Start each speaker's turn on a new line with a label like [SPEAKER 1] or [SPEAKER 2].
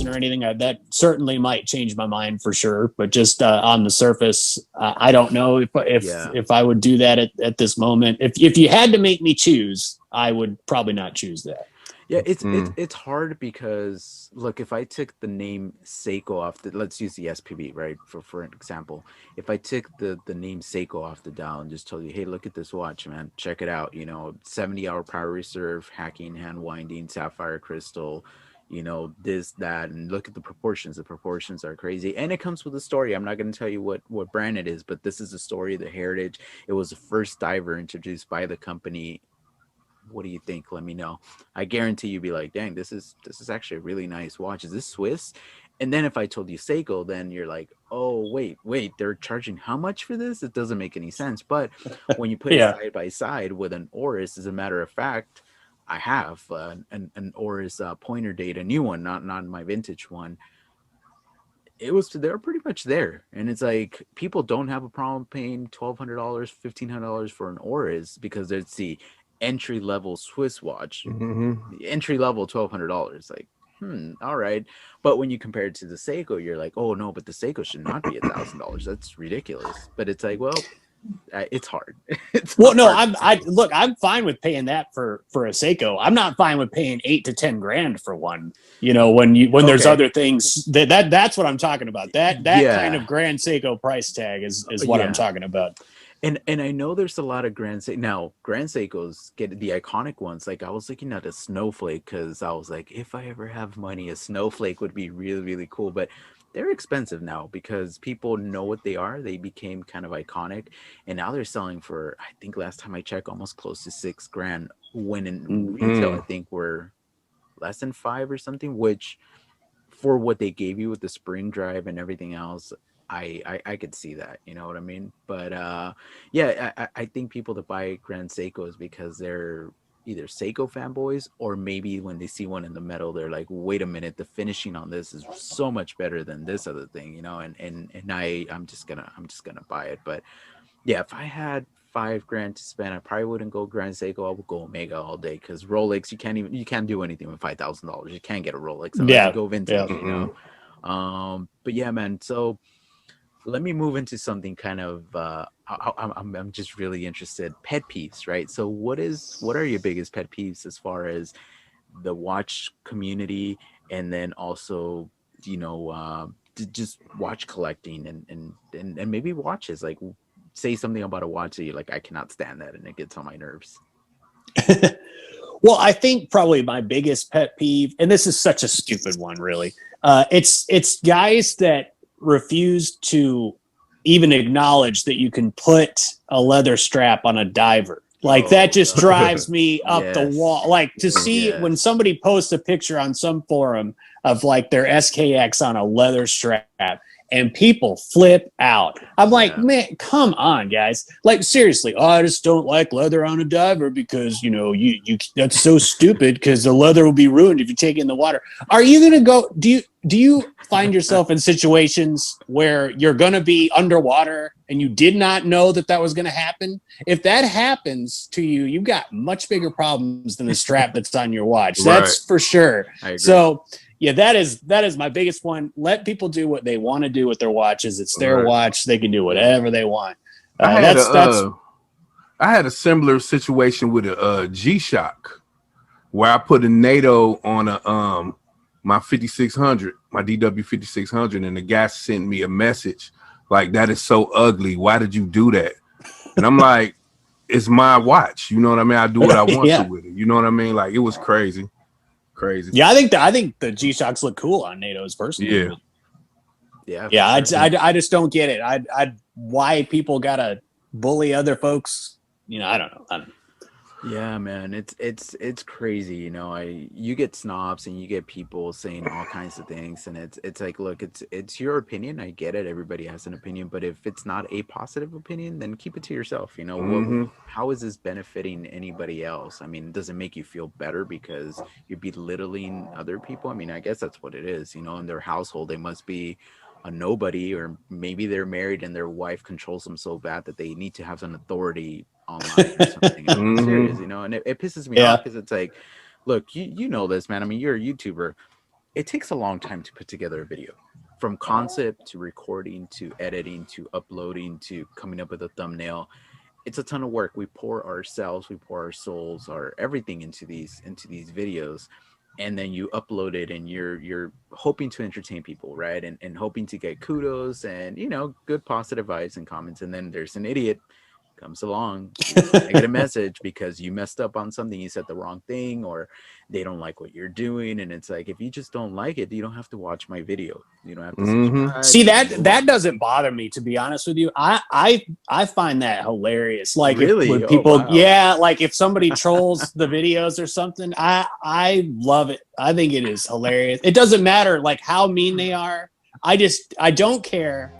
[SPEAKER 1] or anything, that certainly might change my mind for sure. But just on the surface, I don't know if I would do that at this moment. If you had to make me choose, I would probably not choose that.
[SPEAKER 2] Yeah, it's hard because look, if I took the name Seiko off let's use the SPB, right? For an example, if I took the name Seiko off the dial and just told you, hey, look at this watch, man, check it out, 70-hour power reserve, hacking, hand winding, sapphire crystal, this, that, and look at the proportions. The proportions are crazy. And it comes with a story. I'm not going to tell you what brand it is, but this is the story, the heritage. It was the first diver introduced by the company. What do you think? Let me know. I guarantee you'd be like, dang, this is actually a really nice watch. Is this Swiss? And then if I told you Seiko, then you're like, oh, wait, they're charging how much for this? It doesn't make any sense. But when you put it side by side with an Oris, as a matter of fact, I have an Oris pointer date, a new one, not my vintage one. They're pretty much there. And it's like, people don't have a problem paying $1,200, $1,500 for an Oris because it's the entry-level Swiss watch. Entry-level $1,200. Like, all right. But when you compare it to the Seiko, you're like, oh no, but the Seiko should not be $1,000. That's ridiculous. But it's like, well, it's hard.
[SPEAKER 1] I'm fine with paying that for a Seiko. I'm not fine with paying $8,000 to $10,000 for one. When there's other things that's what I'm talking about. That kind of Grand Seiko price tag is what I'm talking about.
[SPEAKER 2] And I know there's a lot of Grand Seikos get the iconic ones. Like, I was looking at a Snowflake because I was like, if I ever have money, a Snowflake would be really, really cool. But they're expensive now because people know what they are. They became kind of iconic. And now they're selling for, I think last time I checked, almost close to $6,000. When in retail, I think we're less than $5,000 or something, which for what they gave you with the spring drive and everything else, I could see that, you know what I mean? But I think people that buy Grand Seikos because they're either Seiko fanboys, or maybe when they see one in the metal, they're like, wait a minute, the finishing on this is so much better than this other thing, and I'm just gonna buy it. But yeah, if I had $5,000 to spend, I probably wouldn't go Grand Seiko. I would go Omega all day, because Rolex, you can't do anything with $5,000. You can't get a Rolex unless you go vintage, But yeah, man, so let me move into something kind of I'm just really interested. Pet peeves, right? So what are your biggest pet peeves as far as the watch community, and then also just watch collecting and maybe watches? Like, say something about a watch that you're like, I cannot stand that and it gets on my nerves.
[SPEAKER 1] Well, I think probably my biggest pet peeve, and this is such a stupid one, really, it's guys that refuse to even acknowledge that you can put a leather strap on a diver. Like, that just drives me up the wall. Like, to see when somebody posts a picture on some forum of like their SKX on a leather strap, and people flip out. I'm like, man, come on, guys. Like, seriously, I just don't like leather on a diver because, you that's so stupid, because the leather will be ruined if you take it in the water. Are you going to go, do you find yourself in situations where you're going to be underwater and you did not know that was going to happen? If that happens to you, you've got much bigger problems than the strap that's on your watch. That's for sure. I agree. So, yeah, that is my biggest one. Let people do what they want to do with their watches. It's their watch. They can do whatever they want.
[SPEAKER 3] I had a similar situation with a G-Shock, where I put a NATO on my 5600, my DW 5600, and the guy sent me a message like, that is so ugly. Why did you do that? And I'm like, it's my watch. You know what I mean? I do what I want to with it. You know what I mean? Like, it was crazy.
[SPEAKER 1] Yeah, I think the G-Shocks look cool on NATO's personally. Yeah. I just don't get it. I why people gotta bully other folks. I don't know.
[SPEAKER 2] Yeah, man, it's crazy. You get snobs and you get people saying all kinds of things, and it's like, look, it's your opinion. I get it. Everybody has an opinion, but if it's not a positive opinion, then keep it to yourself. How is this benefiting anybody else? I mean, does it make you feel better because you're belittling other people? I mean, I guess that's what it is. In their household, they must be a nobody, or maybe they're married and their wife controls them so bad that they need to have an authority online or something. I'm serious, and it pisses me off, because it's like, look, you know this, man. I mean, you're a YouTuber. it takes a long time to put together a video, from concept to recording to editing to uploading to coming up with a thumbnail. It's a ton of work. We pour ourselves, we pour our souls, our everything into these videos, and then you upload it, and you're hoping to entertain people, right? And hoping to get kudos and, you know, good positive vibes and comments. And then there's an idiot comes along, I get a message because you messed up on something, you said the wrong thing, or they don't like what you're doing. And it's like, if you just don't like it, you don't have to watch my video. You don't have to subscribe.
[SPEAKER 1] See, that doesn't bother me, to be honest with you. I find that hilarious. Like,
[SPEAKER 2] really?
[SPEAKER 1] When people,
[SPEAKER 2] wow.
[SPEAKER 1] yeah, like if somebody trolls the videos or something, I love it. I think it is hilarious. It doesn't matter like how mean they are. I don't care.